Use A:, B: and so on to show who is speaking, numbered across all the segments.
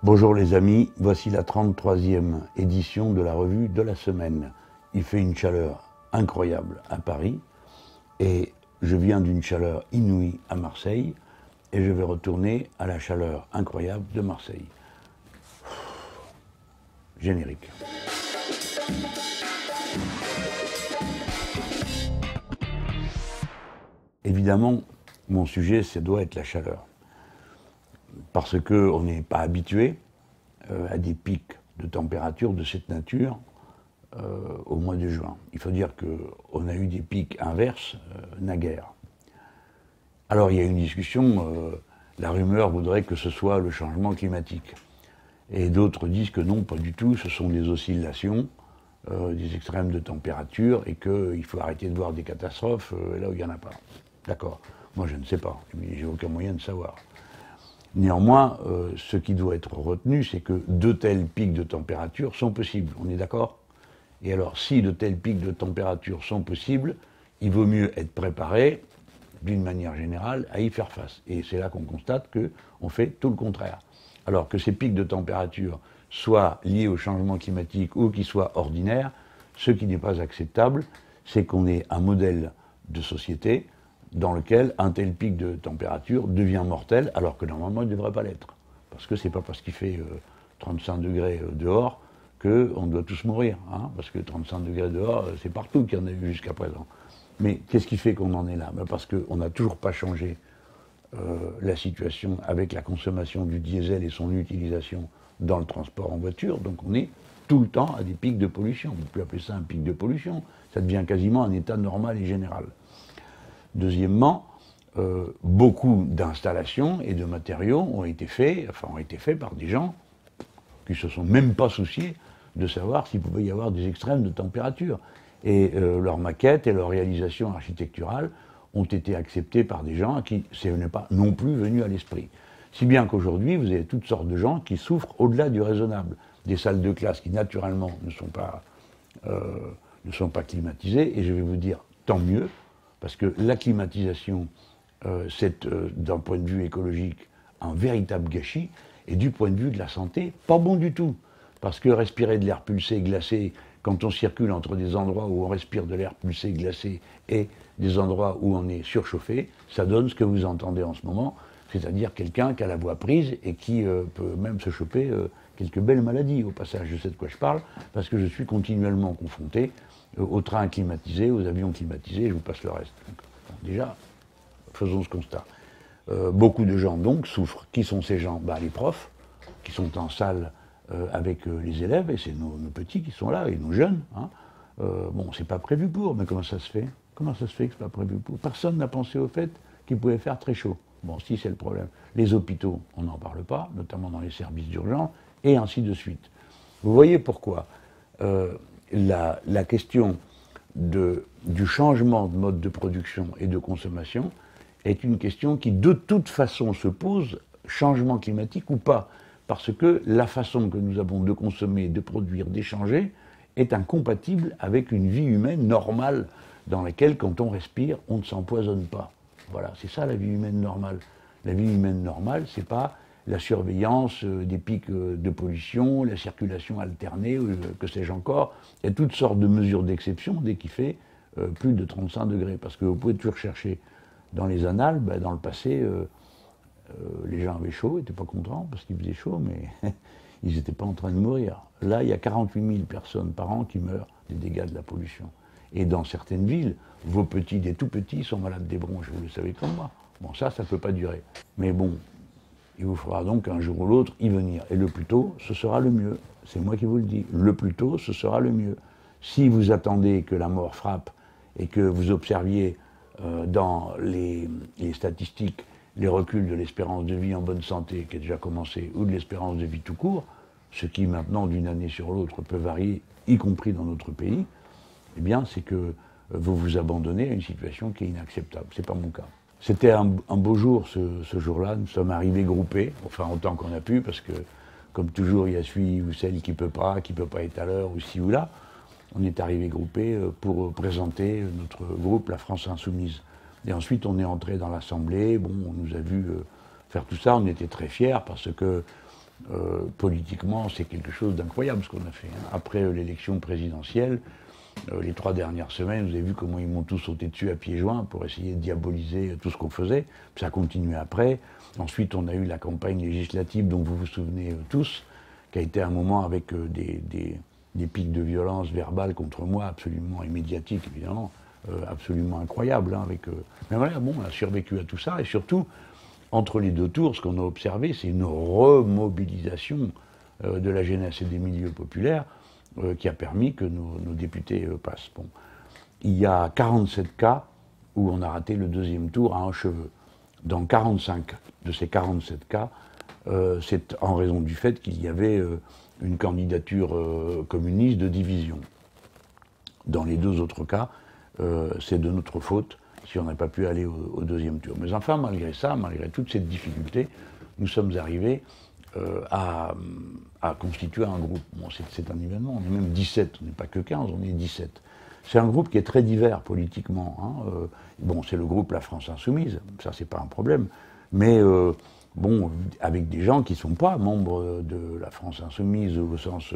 A: Bonjour les amis, voici la 33e édition de la revue de la semaine. Il fait une chaleur incroyable à Paris et je viens d'une chaleur inouïe à Marseille et je vais retourner à la chaleur incroyable de Marseille. Générique. Évidemment, mon sujet, ça doit être la chaleur. Parce qu'on n'est pas habitué à des pics de température de cette nature au mois de juin. Il faut dire qu'on a eu des pics inverses naguère. Alors il y a une discussion, la rumeur voudrait que ce soit le changement climatique. Et d'autres disent que non, pas du tout, ce sont des oscillations, des extrêmes de température, et qu'il faut arrêter de voir des catastrophes là où il n'y en a pas. D'accord. Moi je ne sais pas, j'ai aucun moyen de savoir. Néanmoins, ce qui doit être retenu, c'est que de tels pics de température sont possibles. On est d'accord? Et alors, si de tels pics de température sont possibles, il vaut mieux être préparé, d'une manière générale, à y faire face. Et c'est là qu'on constate qu'on fait tout le contraire. Alors que ces pics de température soient liés au changement climatique ou qu'ils soient ordinaires, ce qui n'est pas acceptable, c'est qu'on ait un modèle de société dans lequel un tel pic de température devient mortel, alors que normalement il ne devrait pas l'être. Parce que c'est pas parce qu'il fait 35 degrés dehors qu'on doit tous mourir. Hein, parce que 35 degrés dehors, c'est partout qu'il y en a eu jusqu'à présent. Mais qu'est-ce qui fait qu'on en est là? Parce qu'on n'a toujours pas changé la situation avec la consommation du diesel et son utilisation dans le transport en voiture. Donc on est tout le temps à des pics de pollution. On ne peut plus appeler ça un pic de pollution. Ça devient quasiment un état normal et général. Deuxièmement, beaucoup d'installations et de matériaux ont été faits par des gens qui ne se sont même pas souciés de savoir s'il pouvait y avoir des extrêmes de température. Et leurs maquettes et leurs réalisations architecturales ont été acceptées par des gens à qui ce n'est pas non plus venu à l'esprit. Si bien qu'aujourd'hui, vous avez toutes sortes de gens qui souffrent au-delà du raisonnable. Des salles de classe qui, naturellement, ne sont pas climatisées. Et je vais vous dire, tant mieux, parce que la climatisation, c'est, d'un point de vue écologique, un véritable gâchis, et du point de vue de la santé, pas bon du tout. Parce que respirer de l'air pulsé, glacé, quand on circule entre des endroits où on respire de l'air pulsé, glacé, et des endroits où on est surchauffé, ça donne ce que vous entendez en ce moment, c'est-à-dire quelqu'un qui a la voix prise et qui peut même se choper quelques belles maladies. Au passage, je sais de quoi je parle, parce que je suis continuellement confronté aux trains climatisés, aux avions climatisés, je vous passe le reste. Donc, déjà, faisons ce constat. Beaucoup de gens, donc, souffrent. Qui sont ces gens? Les profs, qui sont en salle avec les élèves, et c'est nos petits qui sont là, et nos jeunes. Hein. C'est pas prévu pour, mais comment ça se fait? Comment ça se fait que c'est pas prévu pour? Personne n'a pensé au fait qu'il pouvait faire très chaud. Bon, si, c'est le problème. Les hôpitaux, on n'en parle pas, notamment dans les services d'urgence, et ainsi de suite. Vous voyez pourquoi la question du changement de mode de production et de consommation est une question qui de toute façon se pose, changement climatique ou pas, parce que la façon que nous avons de consommer, de produire, d'échanger est incompatible avec une vie humaine normale dans laquelle, quand on respire, on ne s'empoisonne pas. Voilà, c'est ça la vie humaine normale. La vie humaine normale, c'est pas la surveillance des pics de pollution, la circulation alternée, que sais-je encore. Il y a toutes sortes de mesures d'exception dès qu'il fait plus de 35 degrés. Parce que vous pouvez toujours chercher dans les annales, dans le passé, les gens avaient chaud, ils n'étaient pas contents parce qu'il faisait chaud, mais ils n'étaient pas en train de mourir. Là, il y a 48 000 personnes par an qui meurent des dégâts de la pollution. Et dans certaines villes, vos petits, des tout petits, sont malades des bronches, vous le savez comme moi. Bon, ça ne peut pas durer. Mais bon, il vous faudra donc un jour ou l'autre y venir. Et le plus tôt, ce sera le mieux. C'est moi qui vous le dis. Le plus tôt, ce sera le mieux. Si vous attendez que la mort frappe et que vous observiez dans les statistiques les reculs de l'espérance de vie en bonne santé qui a déjà commencé, ou de l'espérance de vie tout court, ce qui maintenant, d'une année sur l'autre, peut varier, y compris dans notre pays, eh bien, c'est que vous vous abandonnez à une situation qui est inacceptable. C'est pas mon cas. C'était un beau jour, ce jour-là. Nous sommes arrivés groupés, enfin autant qu'on a pu, parce que, comme toujours, il y a celui ou celle qui peut pas être à l'heure, ou ci ou là. On est arrivés groupés pour présenter notre groupe, la France Insoumise. Et ensuite, on est entré dans l'Assemblée. Bon, on nous a vus faire tout ça. On était très fiers parce que politiquement, c'est quelque chose d'incroyable ce qu'on a fait. Hein. Après l'élection présidentielle, les 3 dernières semaines, vous avez vu comment ils m'ont tous sauté dessus à pieds joints pour essayer de diaboliser tout ce qu'on faisait. Ça a continué après. Ensuite, on a eu la campagne législative dont vous vous souvenez tous, qui a été un moment avec des pics de violence verbale contre moi, absolument, et médiatique évidemment, absolument incroyable. Hein, mais voilà, bon, on a survécu à tout ça, et surtout, entre les deux tours, ce qu'on a observé, c'est une remobilisation de la jeunesse et des milieux populaires qui a permis que nos députés passent. Bon. Il y a 47 cas où on a raté le deuxième tour à un cheveu. Dans 45 de ces 47 cas, c'est en raison du fait qu'il y avait une candidature communiste de division. Dans les 2 autres cas, c'est de notre faute si on n'a pas pu aller au deuxième tour. Mais enfin, malgré ça, malgré toute cette difficulté, nous sommes arrivés à constituer un groupe. Bon, c'est un événement, on est même 17, on n'est pas que 15, on est 17. C'est un groupe qui est très divers politiquement. Hein. Bon, c'est le groupe La France Insoumise, ça c'est pas un problème, mais bon, avec des gens qui ne sont pas membres de La France Insoumise au sens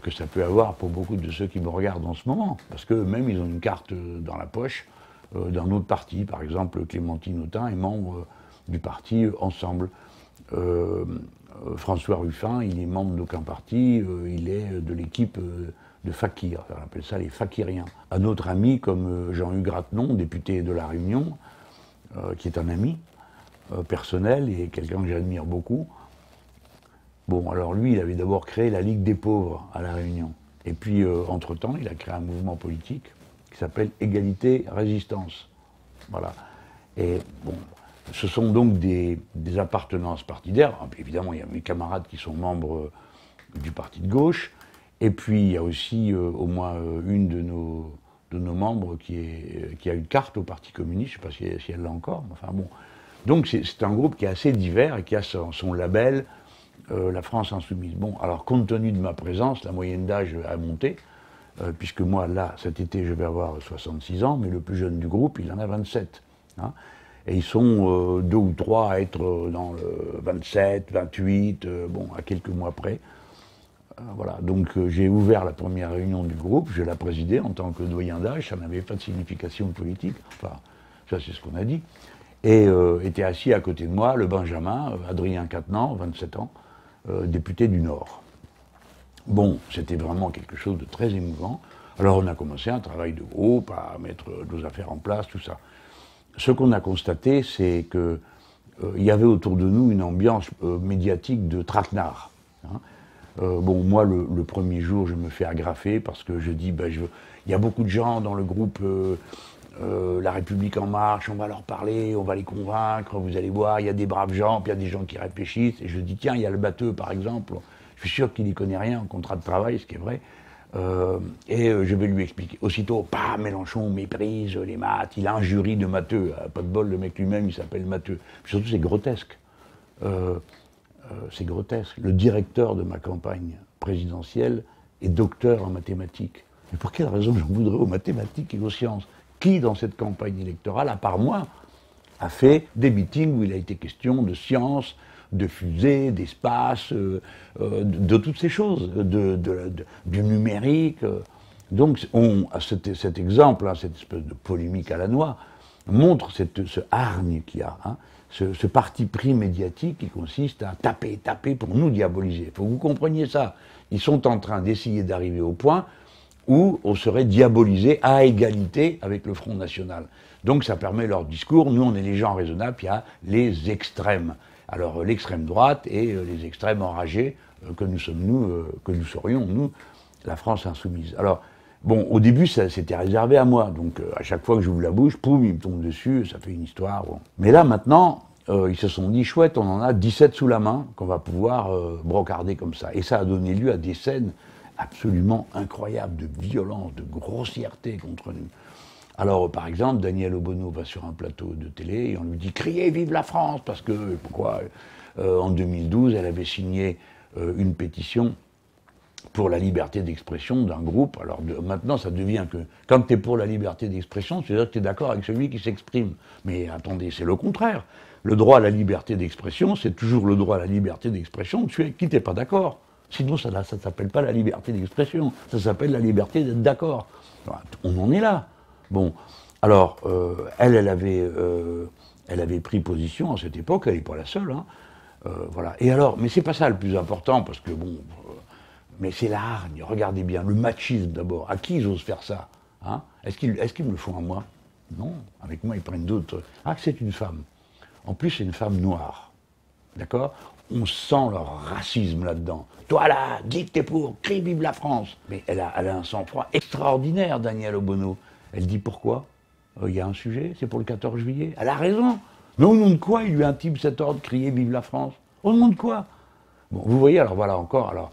A: que ça peut avoir pour beaucoup de ceux qui me regardent en ce moment, parce qu'eux-mêmes ils ont une carte dans la poche d'un autre parti. Par exemple, Clémentine Autain est membre du parti Ensemble. François Ruffin, il est membre d'aucun parti, il est de l'équipe de Fakir, on appelle ça les Fakiriens. Un autre ami comme Jean-Hugues Ratenon, député de La Réunion, qui est un ami personnel et quelqu'un que j'admire beaucoup. Bon, alors lui, il avait d'abord créé la Ligue des pauvres à La Réunion. Et puis, entre-temps, il a créé un mouvement politique qui s'appelle Égalité Résistance. Voilà. Et bon, ce sont donc des appartenances partidaires. Évidemment, il y a mes camarades qui sont membres du parti de gauche. Et puis, il y a aussi au moins une de nos membres qui a une carte au Parti communiste. Je ne sais pas si elle l'a encore. Enfin bon. Donc, c'est un groupe qui est assez divers et qui a son label, La France Insoumise. Bon, alors, compte tenu de ma présence, la moyenne d'âge a monté. Puisque moi, là, cet été, je vais avoir 66 ans, mais le plus jeune du groupe, il en a 27. Hein. Et ils sont 2 ou 3 à être dans le 27, 28, bon, à quelques mois près. Voilà, donc j'ai ouvert la première réunion du groupe, je l'ai présidée en tant que doyen d'âge, ça n'avait pas de signification politique, enfin, ça c'est ce qu'on a dit. Et était assis à côté de moi le Benjamin, Adrien Quatennens, 27 ans, député du Nord. Bon, c'était vraiment quelque chose de très émouvant. Alors on a commencé un travail de groupe, à mettre nos affaires en place, tout ça. Ce qu'on a constaté, c'est qu'il y avait autour de nous une ambiance médiatique de traquenard. Hein. Bon, moi, le premier jour, je me fais agrafer parce que je dis, ben, il y a beaucoup de gens dans le groupe La République En Marche, on va leur parler, on va les convaincre, vous allez voir, il y a des braves gens, puis il y a des gens qui réfléchissent. Et je dis, tiens, il y a le batteux, par exemple. Je suis sûr qu'il n'y connaît rien en contrat de travail, ce qui est vrai. Je vais lui expliquer. Aussitôt, Mélenchon méprise les maths, il a un jury de matheux. Pas de bol, le mec lui-même, il s'appelle Matheux. Puis surtout, c'est grotesque. C'est grotesque. Le directeur de ma campagne présidentielle est docteur en mathématiques. Mais pour quelle raison j'en voudrais aux mathématiques et aux sciences? Qui, dans cette campagne électorale, à part moi, a fait des meetings où il a été question de sciences, de fusées, d'espace, de toutes ces choses, du numérique. Donc cet exemple, hein, cette espèce de polémique à la noix, montre ce hargne qu'il y a, hein, ce parti pris médiatique qui consiste à taper pour nous diaboliser. Il faut que vous compreniez ça. Ils sont en train d'essayer d'arriver au point où on serait diabolisé à égalité avec le Front National. Donc ça permet leur discours, nous on est les gens raisonnables, puis il y a les extrêmes. Alors l'extrême droite et les extrêmes enragés que nous sommes nous, que nous serions nous, la France Insoumise. Alors bon, au début c'était réservé à moi, donc à chaque fois que j'ouvre la bouche, poum, il me tombe dessus, ça fait une histoire. Bon. Mais là maintenant, ils se sont dit chouette, on en a 17 sous la main qu'on va pouvoir brocarder comme ça. Et ça a donné lieu à des scènes absolument incroyables de violence, de grossièreté contre nous. Alors, par exemple, Daniel Obono va sur un plateau de télé et on lui dit « Criez vive la France !» parce que, pourquoi en 2012, elle avait signé une pétition pour la liberté d'expression d'un groupe. Alors maintenant, ça devient que quand tu es pour la liberté d'expression, c'est-à-dire que tu es d'accord avec celui qui s'exprime. Mais attendez, c'est le contraire. le droit à la liberté d'expression, c'est toujours le droit à la liberté d'expression de celui avec qui tu n'es pas d'accord. Sinon, ça ne s'appelle pas la liberté d'expression, ça s'appelle la liberté d'être d'accord. On en est là. Bon, alors, elle avait pris position à cette époque, elle n'est pas la seule, hein. Voilà. Et alors, mais c'est pas ça le plus important, parce que bon, mais c'est la hargne, regardez bien, le machisme d'abord. À qui ils osent faire ça, hein? Est-ce qu'ils me le font à moi? Non, avec moi ils prennent d'autres. Ah, c'est une femme. En plus, c'est une femme noire. D'accord? On sent leur racisme là-dedans. Toi là, dis que t'es pour, crie vive la France. Mais elle a un sang-froid extraordinaire, Danielle Obono. Elle dit pourquoi? Il y a un sujet, c'est pour le 14 juillet. Elle a raison. Mais au nom de quoi il lui intime cet ordre, crier vive la France? Au nom de quoi? Bon, vous voyez, alors voilà encore, alors,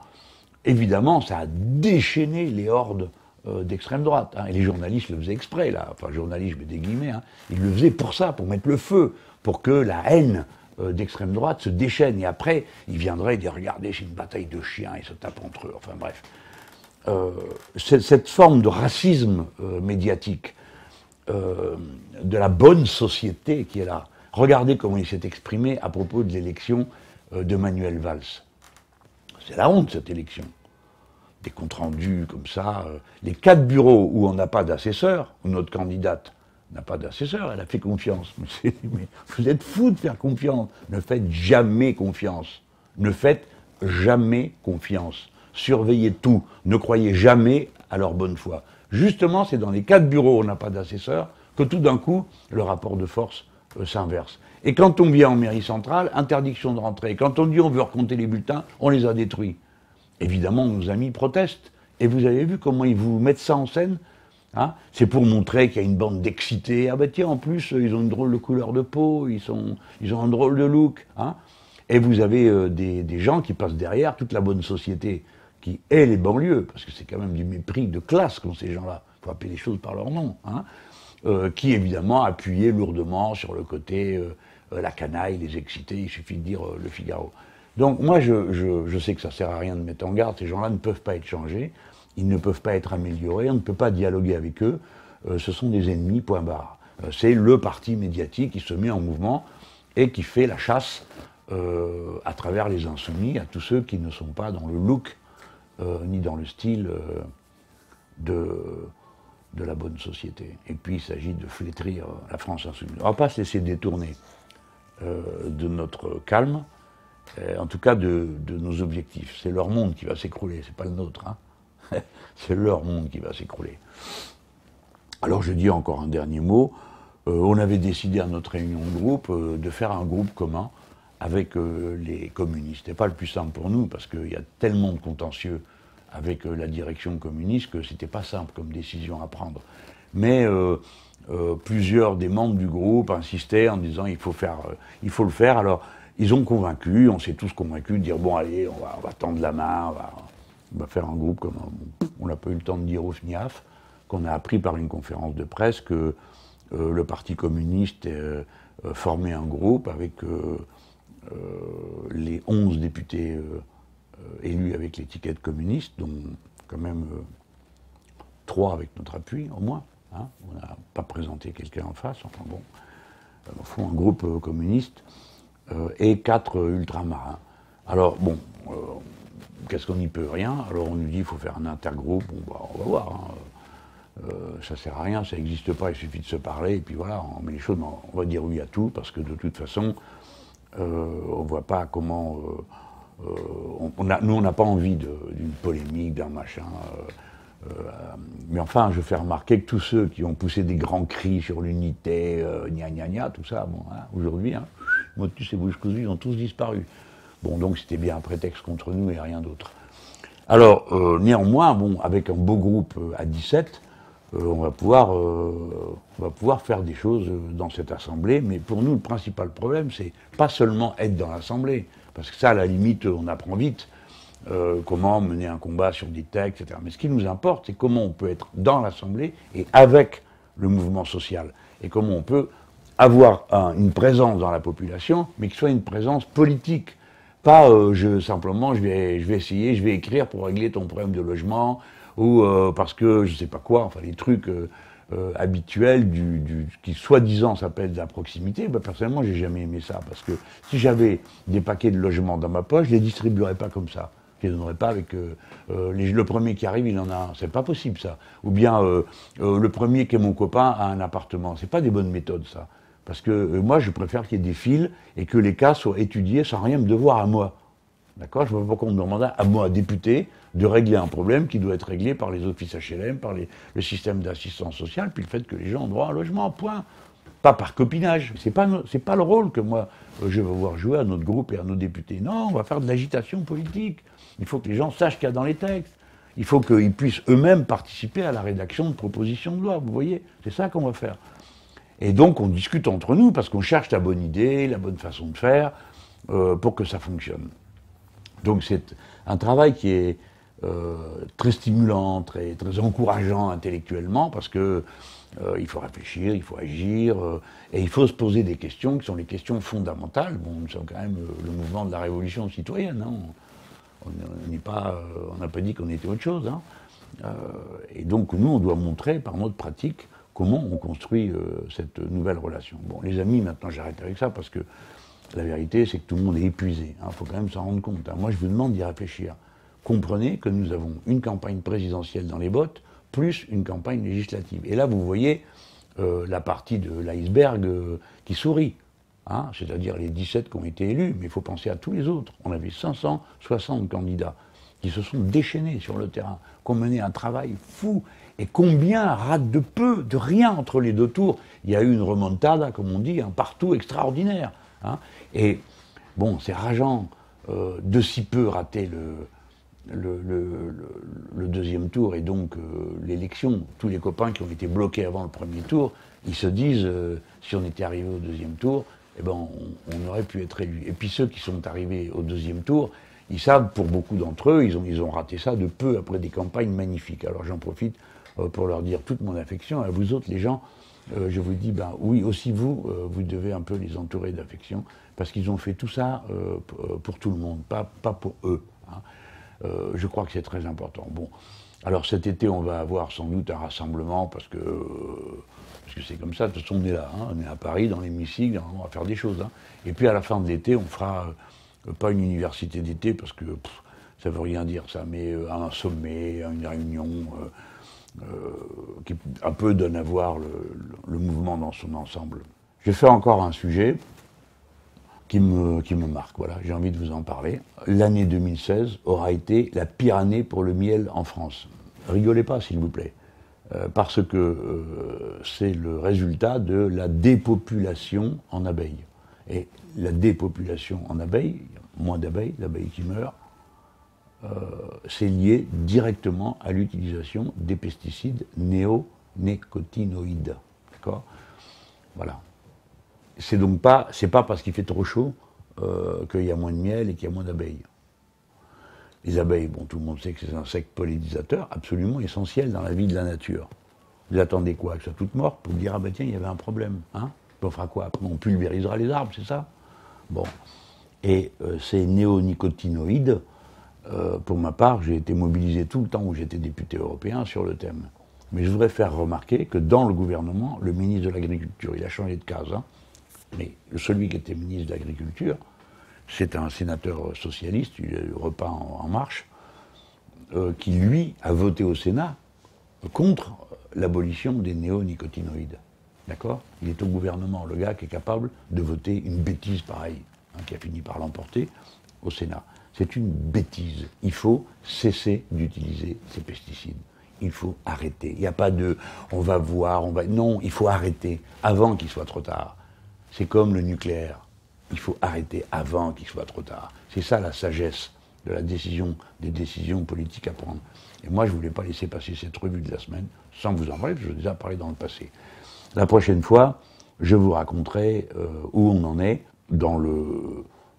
A: évidemment, ça a déchaîné les hordes d'extrême droite, hein. Et les journalistes le faisaient exprès, là, enfin, journalistes, je mets des guillemets, hein. Ils le faisaient pour ça, pour mettre le feu, pour que la haine d'extrême droite se déchaîne. Et après, ils viendraient dire, regardez, c'est une bataille de chiens, ils se tapent entre eux, enfin bref. Cette forme de racisme médiatique, de la bonne société qui est là. Regardez comment il s'est exprimé à propos de l'élection de Manuel Valls. C'est la honte, cette élection. Des comptes rendus comme ça. Les 4 bureaux où on n'a pas d'assesseur, où notre candidate n'a pas d'assesseur, elle a fait confiance. Mais vous êtes fous de faire confiance. Ne faites jamais confiance. Ne faites jamais confiance. Surveillez tout. Ne croyez jamais à leur bonne foi. Justement, c'est dans les 4 bureaux où on n'a pas d'assesseur que tout d'un coup, le rapport de force s'inverse. Et quand on vient en mairie centrale, interdiction de rentrer. Quand on dit on veut recompter les bulletins, on les a détruits. Évidemment, nos amis protestent. Et vous avez vu comment ils vous mettent ça en scène, hein? C'est pour montrer qu'il y a une bande d'excités. Ah ben tiens, en plus, ils ont une drôle de couleur de peau, ils ont un drôle de look, hein? Et vous avez des gens qui passent derrière, toute la bonne société, qui hait les banlieues, parce que c'est quand même du mépris de classe qu'ont ces gens-là. Il faut appeler les choses par leur nom, hein? Qui évidemment appuyaient lourdement sur le côté la canaille, les excités, il suffit de dire le Figaro. Donc moi je sais que ça sert à rien de mettre en garde, ces gens-là ne peuvent pas être changés, ils ne peuvent pas être améliorés, on ne peut pas dialoguer avec eux, ce sont des ennemis, point barre. C'est le parti médiatique qui se met en mouvement et qui fait la chasse à travers les insoumis, à tous ceux qui ne sont pas dans le look ni dans le style de la bonne société. Et puis il s'agit de flétrir la France insoumise. On ne va pas se laisser détourner de notre calme, en tout cas de nos objectifs. C'est leur monde qui va s'écrouler, c'est pas le nôtre, hein. C'est leur monde qui va s'écrouler. Alors je dis encore un dernier mot. On avait décidé à notre réunion de groupe de faire un groupe commun avec les communistes. C'était pas le plus simple pour nous, parce qu'il y a tellement de contentieux avec la direction communiste que c'était pas simple comme décision à prendre. Mais plusieurs des membres du groupe insistaient en disant il faut le faire. Alors ils ont convaincu, on s'est tous convaincus de dire bon allez, on va tendre la main, on va faire un groupe comme on n'a pas eu le temps de dire au FNIAF, qu'on a appris par une conférence de presse que le Parti communiste formait un groupe avec les 11 députés élus avec l'étiquette communiste, dont quand même 3 avec notre appui, au moins. Hein. On n'a pas présenté quelqu'un en face, enfin bon. Au fond, un groupe communiste et 4 ultramarins. Alors, bon, qu'est-ce qu'on n'y peut rien? Alors on nous dit qu'il faut faire un intergroupe, bon, bah, on va voir. Hein. Ça sert à rien, ça n'existe pas, il suffit de se parler, et puis voilà, on met les choses, on va dire oui à tout, parce que de toute façon, on ne voit pas comment... nous, on n'a pas envie d'une polémique, d'un machin. Mais enfin, je fais remarquer que tous ceux qui ont poussé des grands cris sur l'unité, gna gna gna, tout ça, bon, hein, aujourd'hui, hein, motus et bouche cousue, ils ont tous disparu. Bon, donc c'était bien un prétexte contre nous et rien d'autre. Alors, néanmoins, bon, avec un beau groupe à 17, on va pouvoir faire des choses dans cette assemblée, mais pour nous, le principal problème, c'est pas seulement être dans l'assemblée, parce que ça, à la limite, on apprend vite comment mener un combat sur des textes, etc. Mais ce qui nous importe, c'est comment on peut être dans l'assemblée et avec le mouvement social, et comment on peut avoir une présence dans la population, mais qui soit une présence politique. Pas simplement, je vais essayer, je vais écrire pour régler ton problème de logement, ou parce que je sais pas quoi, enfin les trucs habituel qui soi-disant s'appelle de la proximité, ben, personnellement, j'ai jamais aimé ça. Parce que si j'avais des paquets de logements dans ma poche, je les distribuerais pas comme ça. Je les donnerais pas avec le premier qui arrive, il en a un. C'est pas possible, ça. Ou bien le premier qui est mon copain a un appartement. C'est pas des bonnes méthodes, ça. Parce que moi, je préfère qu'il y ait des fils et que les cas soient étudiés sans rien me devoir à moi. D'accord? Je ne vois pas pourquoi on me demande à moi, député, de régler un problème qui doit être réglé par les offices HLM, par le système d'assistance sociale, puis le fait que les gens ont droit à un logement, point. Pas par copinage. C'est pas le rôle que moi, je vais voir jouer à notre groupe et à nos députés. Non, on va faire de l'agitation politique. Il faut que les gens sachent qu'il y a dans les textes. Il faut qu'ils puissent eux-mêmes participer à la rédaction de propositions de loi. Vous voyez? C'est ça qu'on va faire. Et donc, on discute entre nous, parce qu'on cherche la bonne idée, la bonne façon de faire, pour que ça fonctionne. Donc c'est un travail qui est très stimulant, très encourageant intellectuellement, parce que il faut réfléchir, il faut agir, et il faut se poser des questions qui sont les questions fondamentales. Bon, nous sommes quand même le mouvement de la révolution citoyenne, hein. On n'a pas dit qu'on était autre chose, hein. Et donc nous, on doit montrer par notre pratique comment on construit cette nouvelle relation. Bon, les amis, maintenant j'arrête avec ça, parce que la vérité, c'est que tout le monde est épuisé. Il faut quand même s'en rendre compte. Moi, je vous demande d'y réfléchir. Comprenez que nous avons une campagne présidentielle dans les bottes, plus une campagne législative. Et là, vous voyez la partie de l'iceberg qui sourit. Hein, c'est-à-dire les 17 qui ont été élus, mais il faut penser à tous les autres. On avait 560 candidats qui se sont déchaînés sur le terrain, qui ont mené un travail fou. Et combien ratent de peu, de rien entre les deux tours? Il y a eu une remontada, comme on dit, un partout extraordinaire. Hein, et bon, c'est rageant de si peu rater le deuxième tour et donc l'élection. Tous les copains qui ont été bloqués avant le premier tour, ils se disent, si on était arrivé au deuxième tour, eh ben, on aurait pu être élu. Et puis ceux qui sont arrivés au deuxième tour, ils savent, pour beaucoup d'entre eux, ils ont raté ça de peu après des campagnes magnifiques. Alors j'en profite pour leur dire toute mon affection. À vous autres, les gens, je vous dis, ben oui, aussi vous, vous devez un peu les entourer d'affection, parce qu'ils ont fait tout ça pour tout le monde, pas pour eux. Hein. Je crois que c'est très important. Bon, alors cet été, on va avoir sans doute un rassemblement, parce que c'est comme ça, de toute façon, on est là, hein, on est à Paris, dans l'hémicycle, on va faire des choses. Hein. Et puis à la fin de l'été, on fera, pas une université d'été, parce que ça veut rien dire ça, mais un sommet, une réunion... qui un peu donne à voir le mouvement dans son ensemble. Je vais faire encore un sujet qui me marque, voilà, j'ai envie de vous en parler. L'année 2016 aura été la pire année pour le miel en France. Rigolez pas, s'il vous plaît, parce que c'est le résultat de la dépopulation en abeilles. Et la dépopulation en abeilles, moins d'abeilles, l'abeille qui meurt, c'est lié directement à l'utilisation des pesticides néonicotinoïdes. D'accord? Voilà. C'est pas parce qu'il fait trop chaud qu'il y a moins de miel et qu'il y a moins d'abeilles. Les abeilles, bon, tout le monde sait que c'est un insecte pollinisateurs absolument essentiel dans la vie de la nature. Vous attendez quoi? Que ça toute morte pour dire, ah ben tiens, il y avait un problème. Hein? On fera quoi? Après, on pulvérisera les arbres, c'est ça? Bon. Et ces néonicotinoïdes, pour ma part, j'ai été mobilisé tout le temps où j'étais député européen sur le thème. Mais je voudrais faire remarquer que dans le gouvernement, le ministre de l'Agriculture, il a changé de case, hein, mais celui qui était ministre de l'Agriculture, c'est un sénateur socialiste, il a eu repas en marche, qui lui a voté au Sénat contre l'abolition des néonicotinoïdes. D'accord? Il est au gouvernement, le gars qui est capable de voter une bêtise pareille, hein, qui a fini par l'emporter au Sénat. C'est une bêtise. Il faut cesser d'utiliser ces pesticides. Il faut arrêter. Il n'y a pas de « on va voir, on va... » Non, il faut arrêter avant qu'il soit trop tard. C'est comme le nucléaire. Il faut arrêter avant qu'il soit trop tard. C'est ça la sagesse de la décision, des décisions politiques à prendre. Et moi, je ne voulais pas laisser passer cette revue de la semaine sans vous en parler, parce que je vous ai déjà parlé dans le passé. La prochaine fois, je vous raconterai où on en est dans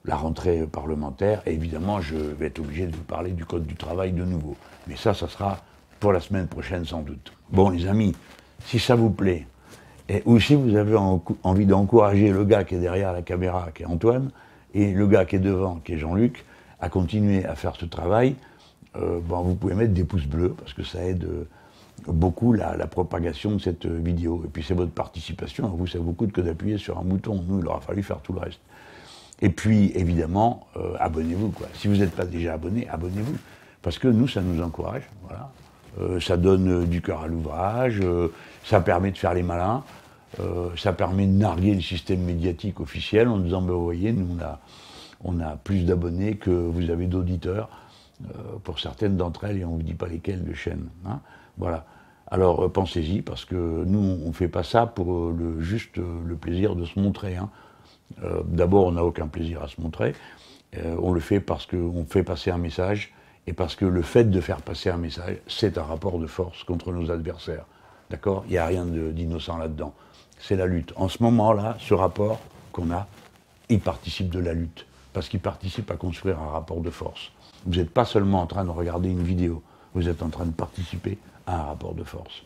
A: la rentrée parlementaire, et évidemment, je vais être obligé de vous parler du Code du travail de nouveau. Mais ça sera pour la semaine prochaine, sans doute. Bon, les amis, si ça vous plaît, ou si vous avez envie d'encourager le gars qui est derrière la caméra, qui est Antoine, et le gars qui est devant, qui est Jean-Luc, à continuer à faire ce travail, vous pouvez mettre des pouces bleus, parce que ça aide beaucoup la propagation de cette vidéo. Et puis c'est votre participation, vous, ça vous coûte que d'appuyer sur un bouton. Nous, il aura fallu faire tout le reste. Et puis, évidemment, abonnez-vous, quoi. Si vous n'êtes pas déjà abonné, abonnez-vous. Parce que nous, ça nous encourage, voilà. Ça donne du cœur à l'ouvrage, ça permet de faire les malins, ça permet de narguer le système médiatique officiel en disant, ben, vous voyez, nous, on a plus d'abonnés que vous avez d'auditeurs, pour certaines d'entre elles, et on ne vous dit pas lesquelles de chaînes. Hein. Voilà. Alors, pensez-y, parce que nous, on ne fait pas ça pour juste le plaisir de se montrer. Hein. D'abord, on n'a aucun plaisir à se montrer. On le fait parce qu'on fait passer un message, et parce que le fait de faire passer un message, c'est un rapport de force contre nos adversaires. D'accord ? Il n'y a rien d'innocent là-dedans. C'est la lutte. En ce moment-là, ce rapport qu'on a, il participe de la lutte. Parce qu'il participe à construire un rapport de force. Vous n'êtes pas seulement en train de regarder une vidéo, vous êtes en train de participer à un rapport de force.